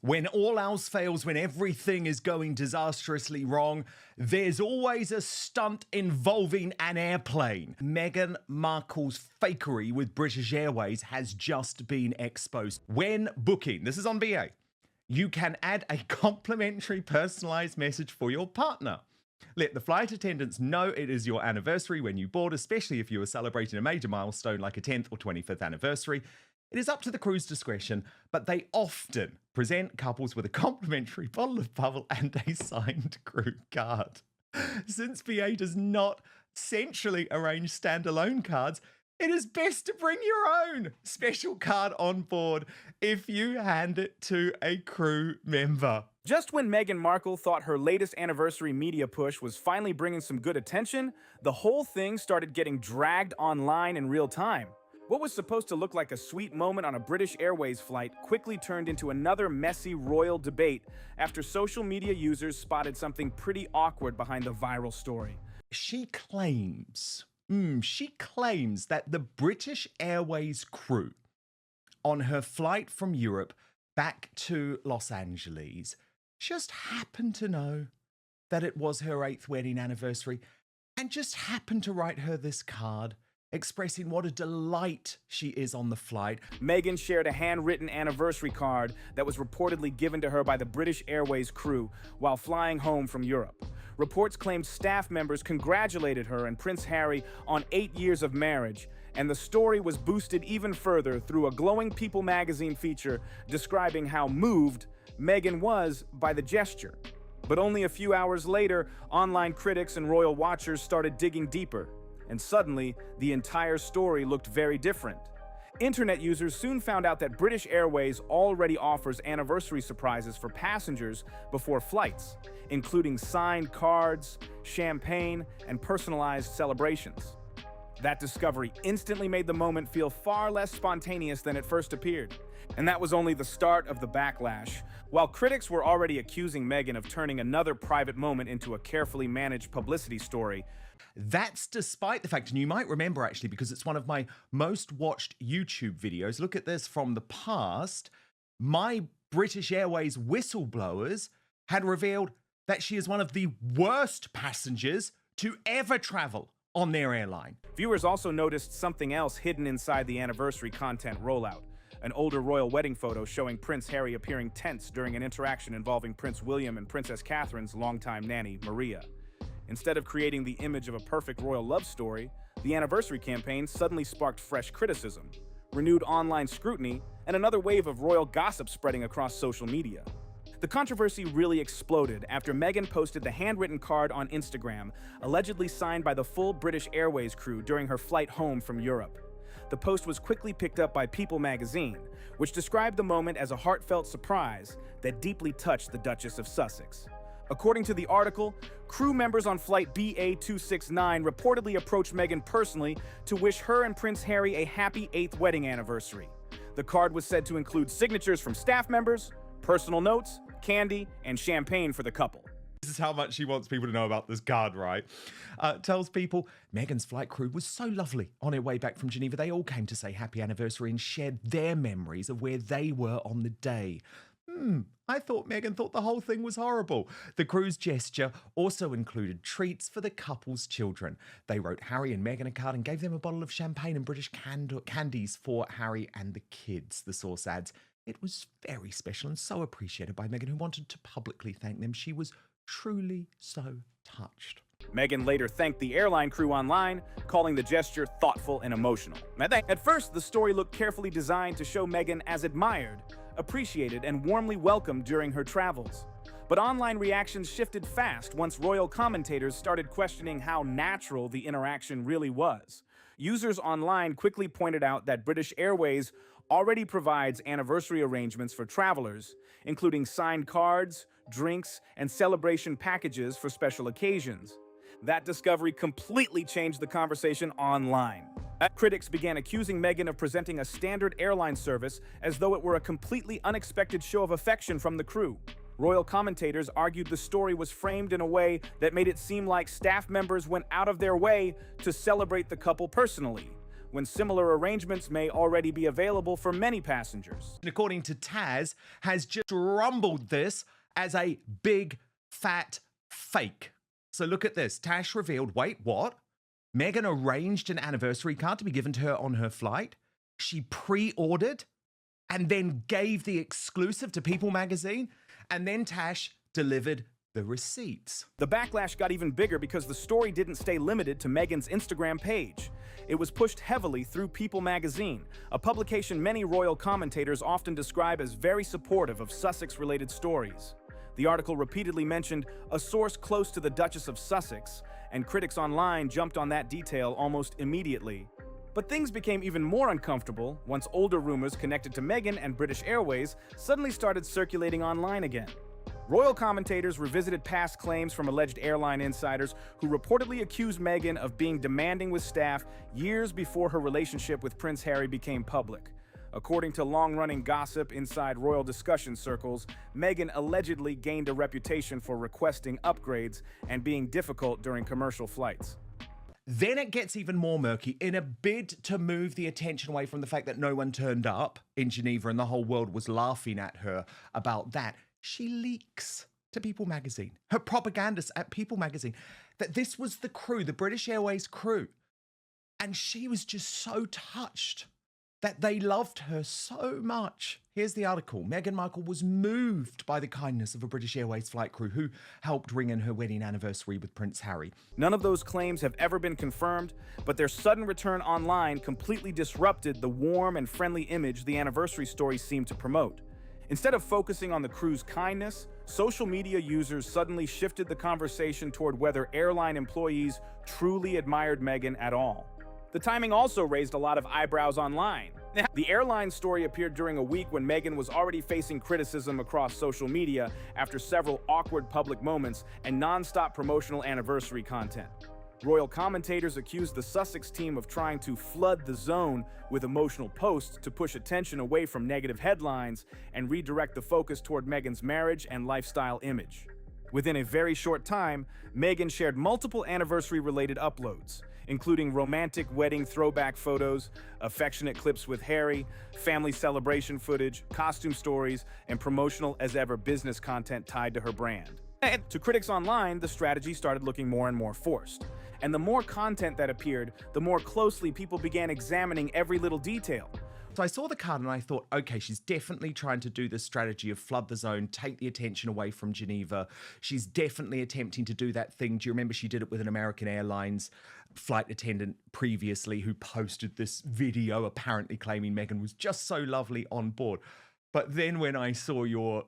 When all else fails, when everything is going disastrously wrong, there's always a stunt involving an airplane. Meghan Markle's fakery with British Airways has just been exposed. When booking, this is on BA, you can add a complimentary personalised message for your partner. Let the flight attendants know it is your anniversary when you board, especially if you are celebrating a major milestone like a 10th or 25th anniversary. It is up to the crew's discretion, but they often present couples with a complimentary bottle of bubble and a signed crew card. Since BA does not centrally arrange standalone cards, it is best to bring your own special card on board if you hand it to a crew member. Just when Meghan Markle thought her latest anniversary media push was finally bringing some good attention, the whole thing started getting dragged online in real time. What was supposed to look like a sweet moment on a British Airways flight quickly turned into another messy royal debate after social media users spotted something pretty awkward behind the viral story. She claims that the British Airways crew on her flight from Europe back to Los Angeles just happened to know that it was her 8th wedding anniversary and just happened to write her this card expressing what a delight she is on the flight. Meghan shared a handwritten anniversary card that was reportedly given to her by the British Airways crew while flying home from Europe. Reports claimed staff members congratulated her and Prince Harry on 8 years of marriage, and the story was boosted even further through a glowing People magazine feature describing how moved Meghan was by the gesture. But only a few hours later, online critics and royal watchers started digging deeper, and suddenly, the entire story looked very different. Internet users soon found out that British Airways already offers anniversary surprises for passengers before flights, including signed cards, champagne, and personalized celebrations. That discovery instantly made the moment feel far less spontaneous than it first appeared. And that was only the start of the backlash. While critics were already accusing Meghan of turning another private moment into a carefully managed publicity story, that's despite the fact, and you might remember actually because it's one of my most watched YouTube videos, look at this from the past, my British Airways whistleblowers had revealed that she is one of the worst passengers to ever travel on their airline. Viewers also noticed something else hidden inside the anniversary content rollout. An older royal wedding photo showing Prince Harry appearing tense during an interaction involving Prince William and Princess Catherine's longtime nanny, Maria. Instead of creating the image of a perfect royal love story, the anniversary campaign suddenly sparked fresh criticism, renewed online scrutiny, and another wave of royal gossip spreading across social media. The controversy really exploded after Meghan posted the handwritten card on Instagram, allegedly signed by the full British Airways crew during her flight home from Europe. The post was quickly picked up by People magazine, which described the moment as a heartfelt surprise that deeply touched the Duchess of Sussex. According to the article, crew members on flight BA269 reportedly approached Meghan personally to wish her and Prince Harry a happy 8th wedding anniversary. The card was said to include signatures from staff members, personal notes, candy, and champagne for the couple. This is how much she wants people to know about this card, right? Tells people Meghan's flight crew was so lovely. On her way back from Geneva, they all came to say happy anniversary and shared their memories of where they were on the day. I thought Meghan thought the whole thing was horrible. The crew's gesture also included treats for the couple's children. They wrote Harry and Meghan a card and gave them a bottle of champagne and British candies for Harry and the kids, the source adds. It was very special and so appreciated by Meghan, who wanted to publicly thank them. She was truly so touched. Meghan later thanked the airline crew online, calling the gesture thoughtful and emotional. At first, the story looked carefully designed to show Meghan as admired, appreciated, and warmly welcomed during her travels. But online reactions shifted fast once royal commentators started questioning how natural the interaction really was. Users online quickly pointed out that British Airways already provides anniversary arrangements for travelers, including signed cards, drinks, and celebration packages for special occasions. That discovery completely changed the conversation online. Critics began accusing Meghan of presenting a standard airline service as though it were a completely unexpected show of affection from the crew. Royal commentators argued the story was framed in a way that made it seem like staff members went out of their way to celebrate the couple personally, when similar arrangements may already be available for many passengers. According to Taz, has just rumbled this as a big fat fake. So look at this. Tash revealed, wait, what? Meghan arranged an anniversary card to be given to her on her flight. She pre-ordered and then gave the exclusive to People magazine. And then Tash delivered the receipts. The backlash got even bigger because the story didn't stay limited to Meghan's Instagram page. It was pushed heavily through People magazine, a publication many royal commentators often describe as very supportive of Sussex-related stories. The article repeatedly mentioned a source close to the Duchess of Sussex, and critics online jumped on that detail almost immediately. But things became even more uncomfortable once older rumors connected to Meghan and British Airways suddenly started circulating online again. Royal commentators revisited past claims from alleged airline insiders who reportedly accused Meghan of being demanding with staff years before her relationship with Prince Harry became public. According to long-running gossip inside royal discussion circles, Meghan allegedly gained a reputation for requesting upgrades and being difficult during commercial flights. Then it gets even more murky. In a bid to move the attention away from the fact that no one turned up in Geneva and the whole world was laughing at her about that, she leaks to People magazine, her propagandists at People magazine, that this was the crew, the British Airways crew. And she was just so touched that they loved her so much. Here's the article. Meghan Markle was moved by the kindness of a British Airways flight crew who helped ring in her wedding anniversary with Prince Harry. None of those claims have ever been confirmed, but their sudden return online completely disrupted the warm and friendly image the anniversary story seemed to promote. Instead of focusing on the crew's kindness, social media users suddenly shifted the conversation toward whether airline employees truly admired Meghan at all. The timing also raised a lot of eyebrows online. The airline story appeared during a week when Meghan was already facing criticism across social media after several awkward public moments and non-stop promotional anniversary content. Royal commentators accused the Sussex team of trying to flood the zone with emotional posts to push attention away from negative headlines and redirect the focus toward Meghan's marriage and lifestyle image. Within a very short time, Meghan shared multiple anniversary-related uploads, including romantic wedding throwback photos, affectionate clips with Harry, family celebration footage, costume stories, and promotional as ever business content tied to her brand. And to critics online, the strategy started looking more and more forced. And the more content that appeared, the more closely people began examining every little detail. So I saw the card and I thought, okay, she's definitely trying to do this strategy of flood the zone, take the attention away from Geneva. She's definitely attempting to do that thing. Do you remember she did it with an American Airlines flight attendant previously who posted this video apparently claiming Meghan was just so lovely on board? But then when I saw your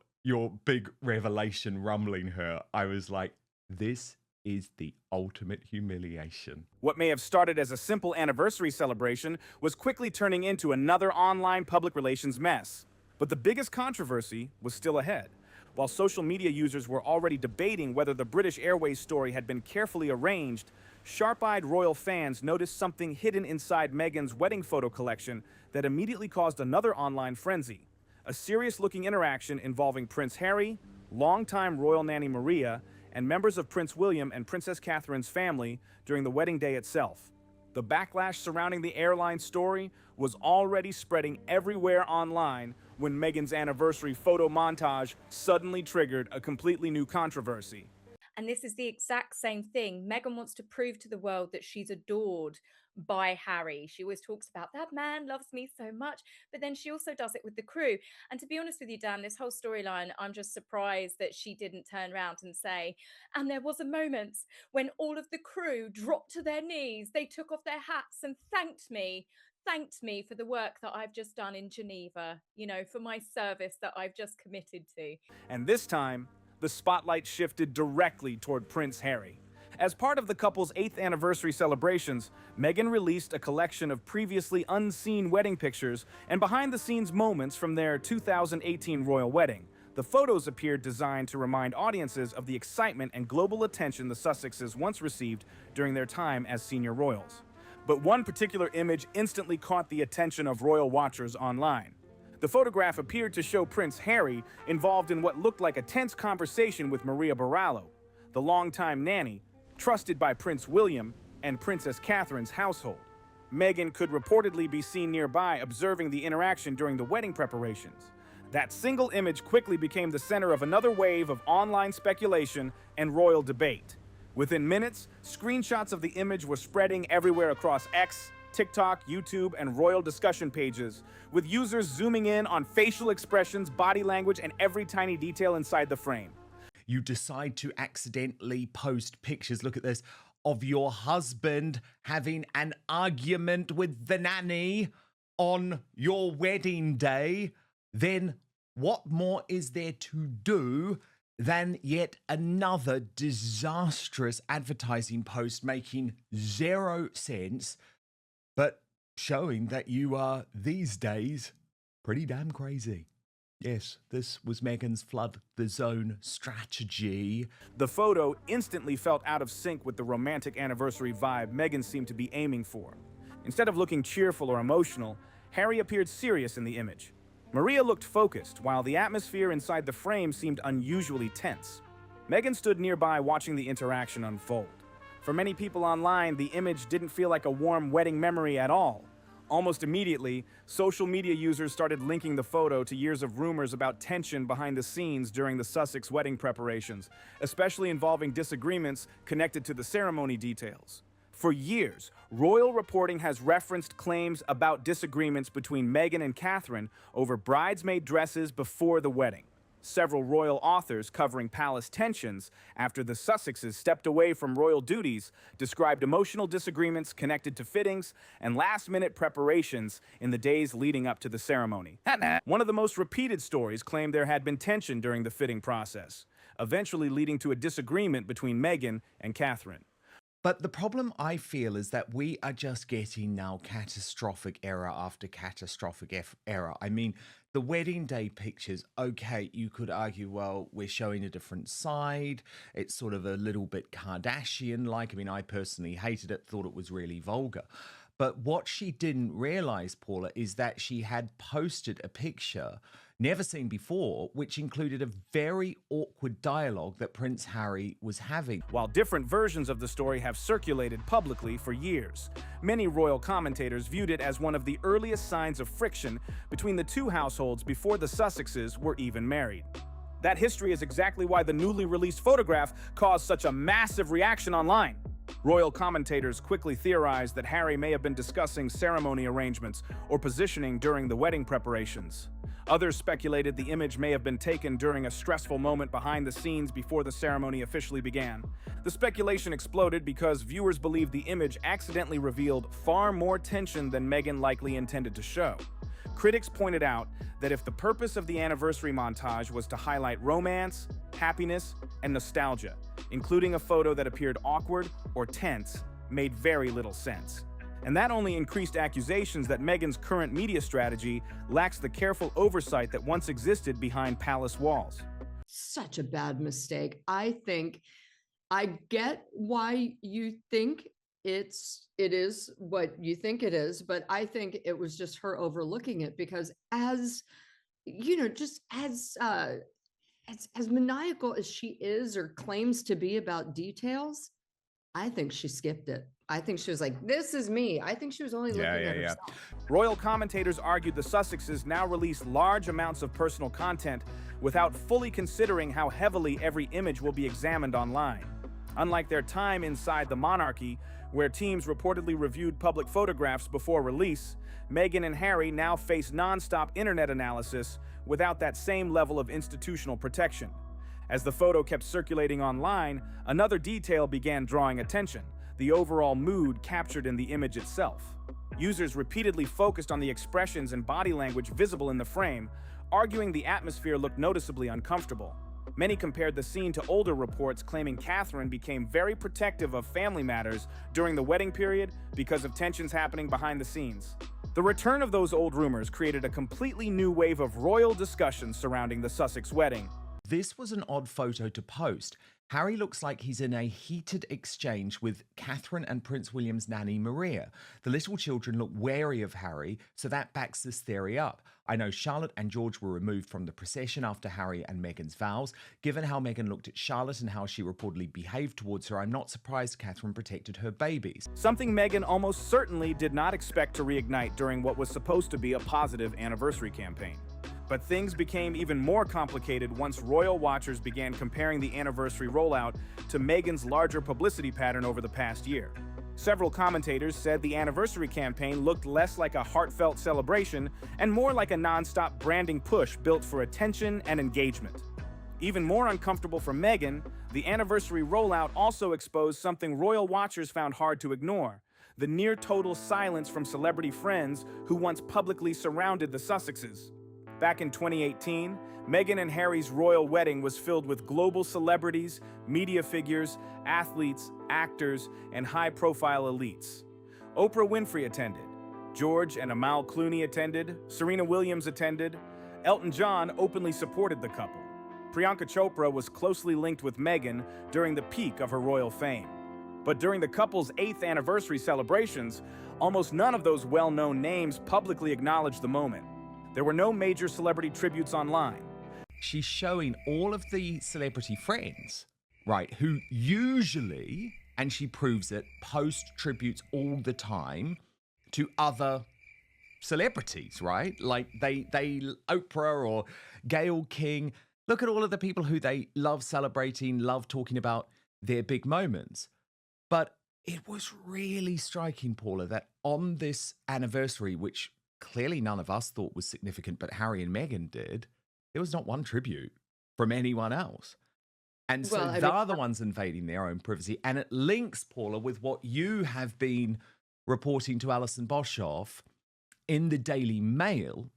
big revelation rumbling her, I was like, this is the ultimate humiliation. What may have started as a simple anniversary celebration was quickly turning into another online public relations mess. But the biggest controversy was still ahead. While social media users were already debating whether the British Airways story had been carefully arranged, sharp-eyed royal fans noticed something hidden inside Meghan's wedding photo collection that immediately caused another online frenzy. A serious-looking interaction involving Prince Harry, longtime royal nanny Maria, and members of Prince William and Princess Catherine's family during the wedding day itself. The backlash surrounding the airline story was already spreading everywhere online when Meghan's anniversary photo montage suddenly triggered a completely new controversy. And this is the exact same thing. Meghan wants to prove to the world that she's adored by Harry. She always talks about that man loves me so much, but then she also does it with the crew. And to be honest with you, Dan, this whole storyline, I'm just surprised that she didn't turn around and say, and there was a moment when all of the crew dropped to their knees, they took off their hats and thanked me for the work that I've just done in Geneva, for my service that I've just committed to. And this time, the spotlight shifted directly toward Prince Harry. As part of the couple's 8th anniversary celebrations, Meghan released a collection of previously unseen wedding pictures and behind-the-scenes moments from their 2018 royal wedding. The photos appeared designed to remind audiences of the excitement and global attention the Sussexes once received during their time as senior royals. But one particular image instantly caught the attention of royal watchers online. The photograph appeared to show Prince Harry involved in what looked like a tense conversation with Maria Barallo, the longtime nanny, trusted by Prince William and Princess Catherine's household. Meghan could reportedly be seen nearby observing the interaction during the wedding preparations. That single image quickly became the center of another wave of online speculation and royal debate. Within minutes, screenshots of the image were spreading everywhere across X, TikTok, YouTube, and royal discussion pages, with users zooming in on facial expressions, body language, and every tiny detail inside the frame. You decide to accidentally post pictures, look at this, of your husband having an argument with the nanny on your wedding day, then what more is there to do than yet another disastrous advertising post making zero sense, but showing that you are these days pretty damn crazy. Yes, this was Meghan's flood the zone strategy. The photo instantly felt out of sync with the romantic anniversary vibe Meghan seemed to be aiming for. Instead of looking cheerful or emotional, Harry appeared serious in the image. Maria looked focused, while the atmosphere inside the frame seemed unusually tense. Meghan stood nearby watching the interaction unfold. For many people online, the image didn't feel like a warm wedding memory at all. Almost immediately, social media users started linking the photo to years of rumors about tension behind the scenes during the Sussex wedding preparations, especially involving disagreements connected to the ceremony details. For years, royal reporting has referenced claims about disagreements between Meghan and Catherine over bridesmaid dresses before the wedding. Several royal authors covering palace tensions after the Sussexes stepped away from royal duties described emotional disagreements connected to fittings and last-minute preparations in the days leading up to the ceremony. One of the most repeated stories claimed there had been tension during the fitting process, eventually leading to a disagreement between Meghan and Catherine. But the problem I feel is that we are just getting now catastrophic error after catastrophic error. I mean, the wedding day pictures, okay, you could argue, well, we're showing a different side. It's sort of a little bit Kardashian-like. I mean, I personally hated it, thought it was really vulgar. But what she didn't realize, Paula, is that she had posted a picture never seen before, which included a very awkward dialogue that Prince Harry was having. While different versions of the story have circulated publicly for years, many royal commentators viewed it as one of the earliest signs of friction between the two households before the Sussexes were even married. That history is exactly why the newly released photograph caused such a massive reaction online. Royal commentators quickly theorized that Harry may have been discussing ceremony arrangements or positioning during the wedding preparations. Others speculated the image may have been taken during a stressful moment behind the scenes before the ceremony officially began. The speculation exploded because viewers believed the image accidentally revealed far more tension than Meghan likely intended to show. Critics pointed out that if the purpose of the anniversary montage was to highlight romance, happiness, and nostalgia, including a photo that appeared awkward or tense made very little sense. And that only increased accusations that Meghan's current media strategy lacks the careful oversight that once existed behind palace walls. Such a bad mistake. I think I get why you think it is what you think it is, but I think it was just her overlooking it because as you know, just as maniacal as she is or claims to be about details, I think she skipped it. I think she was like, this is me. I think she was only looking at herself. Royal commentators argued the Sussexes now release large amounts of personal content without fully considering how heavily every image will be examined online. Unlike their time inside the monarchy, where teams reportedly reviewed public photographs before release, Meghan and Harry now face non-stop internet analysis without that same level of institutional protection. As the photo kept circulating online, another detail began drawing attention: the overall mood captured in the image itself. Users repeatedly focused on the expressions and body language visible in the frame, arguing the atmosphere looked noticeably uncomfortable. Many compared the scene to older reports claiming Catherine became very protective of family matters during the wedding period because of tensions happening behind the scenes. The return of those old rumors created a completely new wave of royal discussion surrounding the Sussex wedding. This was an odd photo to post. Harry looks like he's in a heated exchange with Catherine and Prince William's nanny, Maria. The little children look wary of Harry, so that backs this theory up. I know Charlotte and George were removed from the procession after Harry and Meghan's vows. Given how Meghan looked at Charlotte and how she reportedly behaved towards her, I'm not surprised Catherine protected her babies. Something Meghan almost certainly did not expect to reignite during what was supposed to be a positive anniversary campaign. But things became even more complicated once royal watchers began comparing the anniversary rollout to Meghan's larger publicity pattern over the past year. Several commentators said the anniversary campaign looked less like a heartfelt celebration and more like a non-stop branding push built for attention and engagement. Even more uncomfortable for Meghan, the anniversary rollout also exposed something royal watchers found hard to ignore: the near-total silence from celebrity friends who once publicly surrounded the Sussexes. Back in 2018, Meghan and Harry's royal wedding was filled with global celebrities, media figures, athletes, actors, and high-profile elites. Oprah Winfrey attended. George and Amal Clooney attended. Serena Williams attended. Elton John openly supported the couple. Priyanka Chopra was closely linked with Meghan during the peak of her royal fame. But during the couple's 8th anniversary celebrations, almost none of those well-known names publicly acknowledged the moment. There were no major celebrity tributes online. She's showing all of the celebrity friends, right, who usually, and she proves it, post tributes all the time to other celebrities, right? Like they Oprah or Gayle King. Look at all of the people who they love celebrating, love talking about their big moments. But it was really striking, Paula, that on this anniversary, which clearly none of us thought was significant, but Harry and Meghan did, there was not one tribute from anyone else. And so they're the ones invading their own privacy. And it links, Paula, with what you have been reporting to Alison Boshoff in the Daily Mail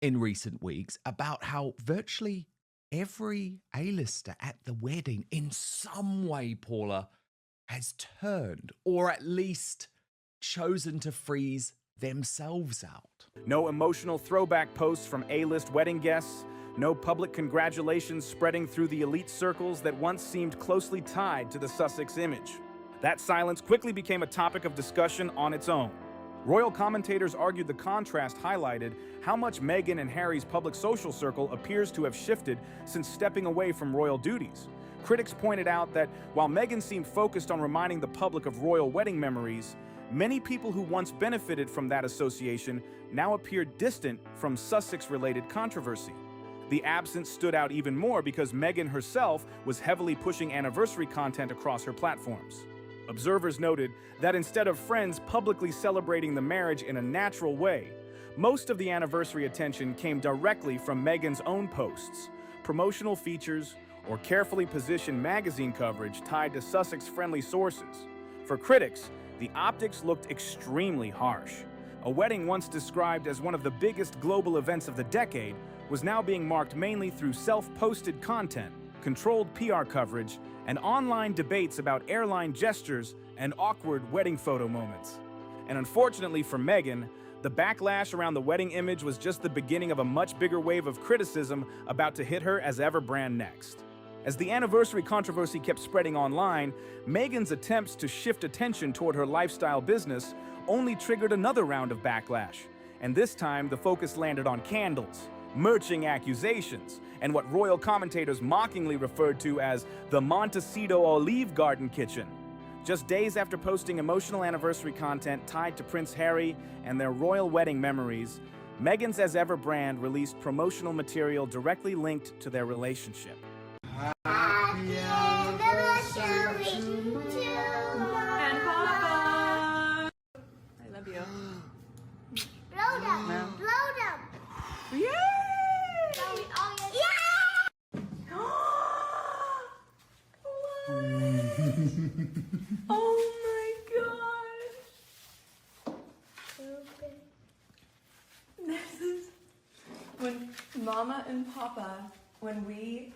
in recent weeks about how virtually every A-lister at the wedding in some way, Paula, has turned or at least chosen to freeze themselves out. No emotional throwback posts from A-list wedding guests, no public congratulations spreading through the elite circles that once seemed closely tied to the Sussex image. That silence quickly became a topic of discussion on its own. Royal commentators argued the contrast highlighted how much Meghan and Harry's public social circle appears to have shifted since stepping away from royal duties. Critics pointed out that while Meghan seemed focused on reminding the public of royal wedding memories, many people who once benefited from that association now appear distant from Sussex-related controversy. The absence stood out even more because Meghan herself was heavily pushing anniversary content across her platforms. Observers noted that instead of friends publicly celebrating the marriage in a natural way, most of the anniversary attention came directly from Meghan's own posts, promotional features, or carefully positioned magazine coverage tied to Sussex-friendly sources. For critics, the optics looked extremely harsh. A wedding once described as one of the biggest global events of the decade was now being marked mainly through self-posted content, controlled PR coverage, and online debates about airline gestures and awkward wedding photo moments. And unfortunately for Meghan, the backlash around the wedding image was just the beginning of a much bigger wave of criticism about to hit her as Everbrand next. As the anniversary controversy kept spreading online, Meghan's attempts to shift attention toward her lifestyle business only triggered another round of backlash. And this time, the focus landed on candles, merching accusations, and what royal commentators mockingly referred to as the Montecito Olive Garden kitchen. Just days after posting emotional anniversary content tied to Prince Harry and their royal wedding memories, Meghan's As Ever brand released promotional material directly linked to their relationship. Happy anniversary to And Papa! I love you. Blow them! Blow them! Yay! Oh my gosh! This is when Mama and Papa, when we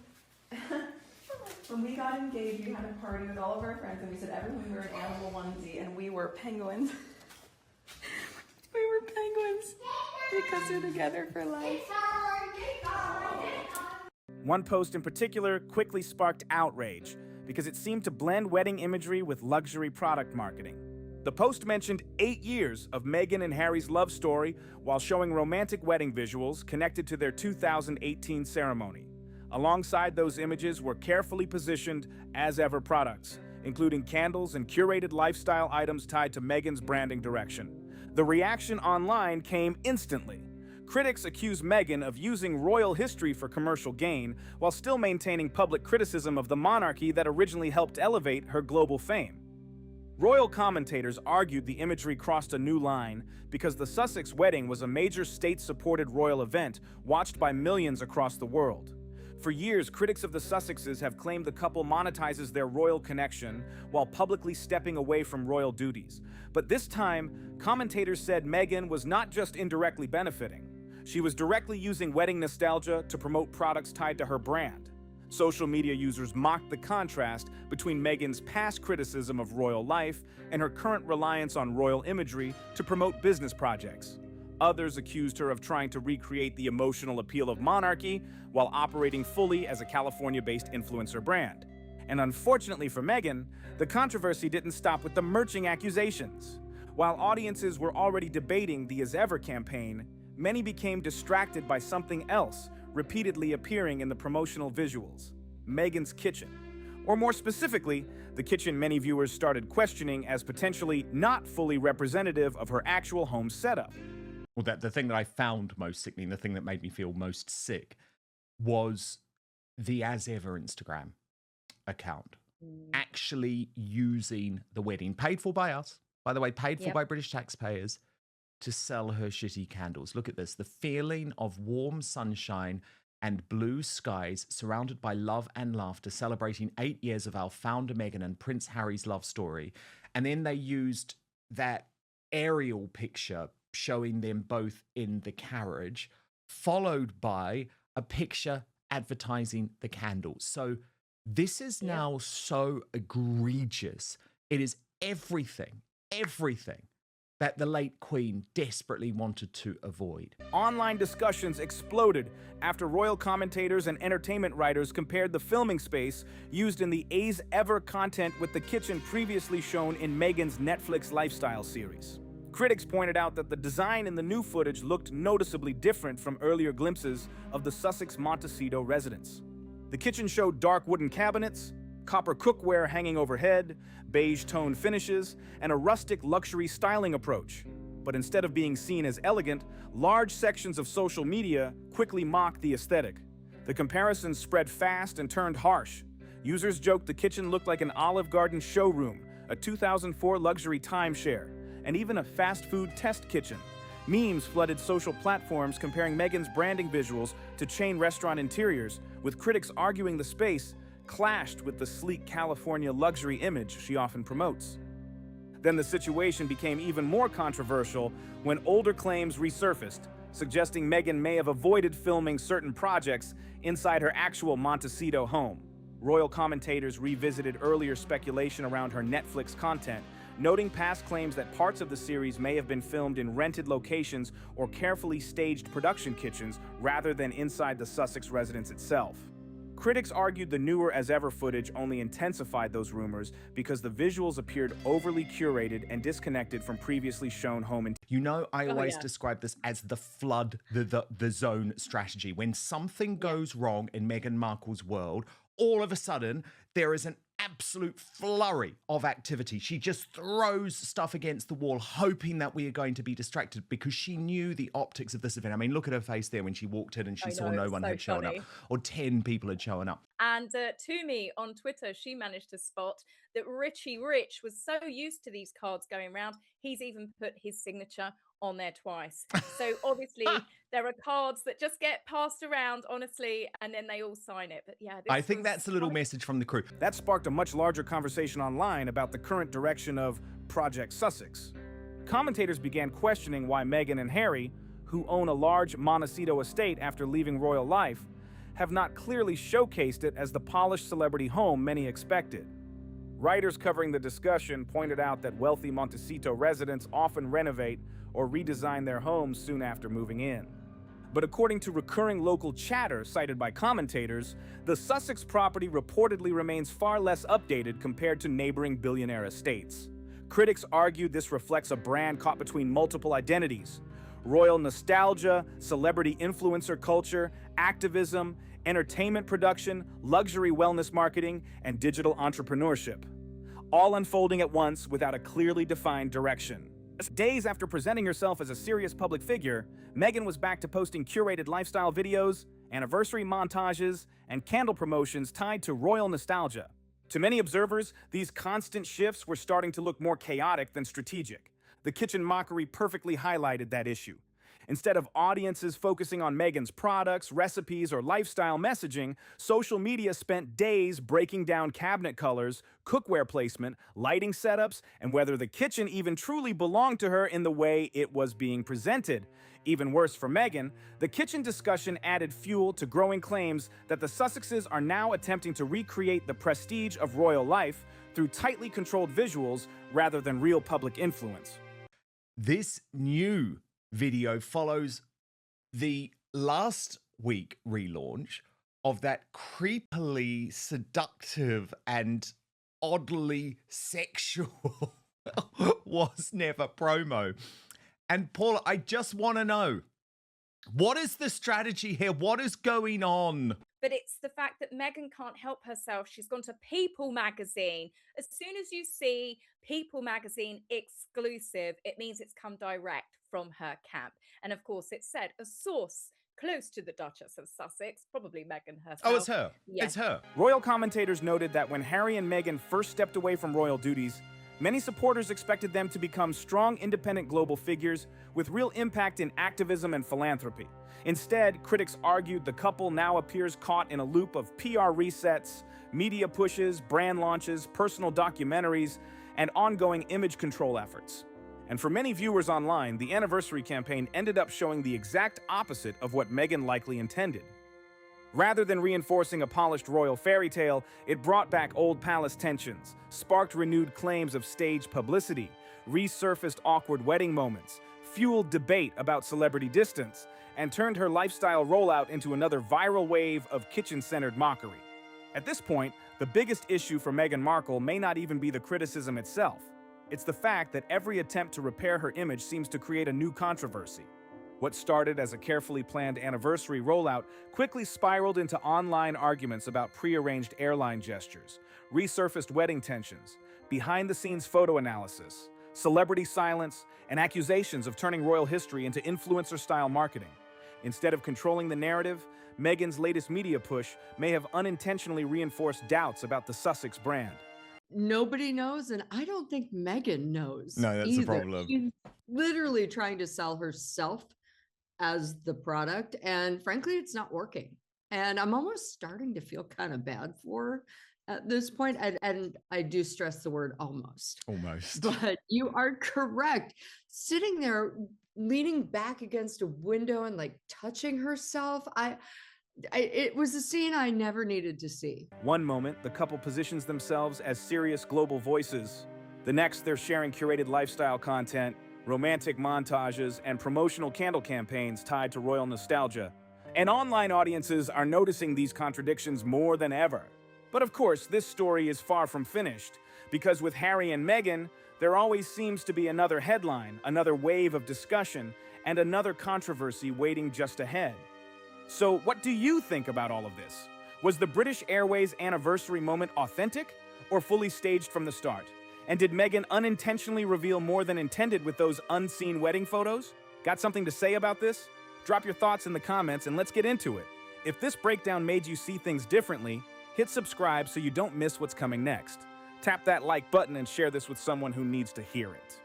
got engaged, we had a party with all of our friends, and we said everyone wore an animal onesie, and we were penguins. We were penguins because we're together for life. One post in particular quickly sparked outrage because it seemed to blend wedding imagery with luxury product marketing. The post mentioned 8 years of Meghan and Harry's love story while showing romantic wedding visuals connected to their 2018 ceremony. Alongside those images were carefully positioned as-ever products, including candles and curated lifestyle items tied to Meghan's branding direction. The reaction online came instantly. Critics accused Meghan of using royal history for commercial gain while still maintaining public criticism of the monarchy that originally helped elevate her global fame. Royal commentators argued the imagery crossed a new line because the Sussex wedding was a major state-supported royal event watched by millions across the world. For years, critics of the Sussexes have claimed the couple monetizes their royal connection while publicly stepping away from royal duties. But this time, commentators said Meghan was not just indirectly benefiting. She was directly using wedding nostalgia to promote products tied to her brand. Social media users mocked the contrast between Meghan's past criticism of royal life and her current reliance on royal imagery to promote business projects. Others accused her of trying to recreate the emotional appeal of monarchy while operating fully as a California-based influencer brand. And unfortunately for Meghan, the controversy didn't stop with the merching accusations. While audiences were already debating the As Ever campaign, many became distracted by something else repeatedly appearing in the promotional visuals: Meghan's kitchen. Or more specifically, the kitchen many viewers started questioning as potentially not fully representative of her actual home setup. Well, the thing that I found most sickening, the thing that made me feel most sick, was the As Ever Instagram account actually using the wedding, paid for by us, by the way, paid for by British taxpayers, to sell her shitty candles. Look at this. The feeling of warm sunshine and blue skies surrounded by love and laughter, celebrating 8 years of our founder Meghan and Prince Harry's love story. And then they used that aerial picture showing them both in the carriage, followed by a picture advertising the candles. So this is now so egregious. It is everything that the late Queen desperately wanted to avoid. Online discussions exploded after royal commentators and entertainment writers compared the filming space used in the As Ever content with the kitchen previously shown in Meghan's Netflix lifestyle series. Critics pointed out that the design in the new footage looked noticeably different from earlier glimpses of the Sussex Montecito residence. The kitchen showed dark wooden cabinets, copper cookware hanging overhead, beige tone finishes, and a rustic luxury styling approach. But instead of being seen as elegant, large sections of social media quickly mocked the aesthetic. The comparisons spread fast and turned harsh. Users joked the kitchen looked like an Olive Garden showroom, a 2004 luxury timeshare, and even a fast food test kitchen. Memes flooded social platforms comparing Meghan's branding visuals to chain restaurant interiors, with critics arguing the space clashed with the sleek California luxury image she often promotes. Then the situation became even more controversial when older claims resurfaced, suggesting Meghan may have avoided filming certain projects inside her actual Montecito home. Royal commentators revisited earlier speculation around her Netflix content, noting past claims that parts of the series may have been filmed in rented locations or carefully staged production kitchens rather than inside the Sussex residence itself. Critics argued the newer As Ever footage only intensified those rumors because the visuals appeared overly curated and disconnected from previously shown home. You know, I always describe this as the flood the zone strategy. When something goes wrong in Meghan Markle's world, all of a sudden there is an absolute flurry of activity. She just throws stuff against the wall, hoping that we are going to be distracted because she knew the optics of this event. I mean, look at her face there when she walked in and she saw no one had shown up, or 10 people had shown up. And Toomey on Twitter, she managed to spot that Richie Rich was so used to these cards going around, he's even put his signature on there twice. So obviously there are cards that just get passed around, honestly, and then they all sign it. But yeah, I think that's a little message from the crew. That sparked a much larger conversation online about the current direction of Project Sussex. Commentators began questioning why Meghan and Harry, who own a large Montecito estate after leaving royal life, have not clearly showcased it as the polished celebrity home many expected. Writers covering the discussion pointed out that wealthy Montecito residents often renovate or redesign their homes soon after moving in. But according to recurring local chatter cited by commentators, the Sussex property reportedly remains far less updated compared to neighboring billionaire estates. Critics argued this reflects a brand caught between multiple identities: royal nostalgia, celebrity influencer culture, activism, entertainment production, luxury wellness marketing, and digital entrepreneurship, all unfolding at once without a clearly defined direction. Days after presenting herself as a serious public figure, Meghan was back to posting curated lifestyle videos, anniversary montages, and candle promotions tied to royal nostalgia. To many observers, these constant shifts were starting to look more chaotic than strategic. The kitchen mockery perfectly highlighted that issue. Instead of audiences focusing on Meghan's products, recipes, or lifestyle messaging, social media spent days breaking down cabinet colors, cookware placement, lighting setups, and whether the kitchen even truly belonged to her in the way it was being presented. Even worse for Meghan, the kitchen discussion added fuel to growing claims that the Sussexes are now attempting to recreate the prestige of royal life through tightly controlled visuals rather than real public influence. This new video follows the last week relaunch of that creepily seductive and oddly sexual Was Never promo. And Paula, I just want to know, what is the strategy here? What is going on? But it's the fact that Meghan can't help herself. She's gone to People magazine. As soon as you see People magazine exclusive, it means it's come direct from her camp. And of course, it said a source close to the Duchess of Sussex, probably Meghan herself. Oh, it's her. Yeah. It's her. Royal commentators noted that when Harry and Meghan first stepped away from royal duties, many supporters expected them to become strong, independent global figures with real impact in activism and philanthropy. Instead, critics argued the couple now appears caught in a loop of PR resets, media pushes, brand launches, personal documentaries, and ongoing image control efforts. And for many viewers online, the anniversary campaign ended up showing the exact opposite of what Meghan likely intended. Rather than reinforcing a polished royal fairy tale, it brought back old palace tensions, sparked renewed claims of staged publicity, resurfaced awkward wedding moments, fueled debate about celebrity distance, and turned her lifestyle rollout into another viral wave of kitchen-centered mockery. At this point, the biggest issue for Meghan Markle may not even be the criticism itself. It's the fact that every attempt to repair her image seems to create a new controversy. What started as a carefully planned anniversary rollout quickly spiraled into online arguments about prearranged airline gestures, resurfaced wedding tensions, behind-the-scenes photo analysis, celebrity silence, and accusations of turning royal history into influencer-style marketing. Instead of controlling the narrative, Meghan's latest media push may have unintentionally reinforced doubts about the Sussex brand. Nobody knows, and I don't think Meghan knows. No, that's the problem. She's literally trying to sell herself as the product, and frankly, it's not working. And I'm almost starting to feel kind of bad for her at this point. And I do stress the word almost. Almost. But you are correct. Sitting there, leaning back against a window and like touching herself. It was a scene I never needed to see. One moment, the couple positions themselves as serious global voices. The next, they're sharing curated lifestyle content, romantic montages, and promotional candle campaigns tied to royal nostalgia. And online audiences are noticing these contradictions more than ever. But of course, this story is far from finished, because with Harry and Meghan, there always seems to be another headline, another wave of discussion, and another controversy waiting just ahead. So what do you think about all of this? Was the British Airways anniversary moment authentic or fully staged from the start? And did Meghan unintentionally reveal more than intended with those unseen wedding photos? Got something to say about this? Drop your thoughts in the comments and let's get into it. If this breakdown made you see things differently, hit subscribe so you don't miss what's coming next. Tap that like button and share this with someone who needs to hear it.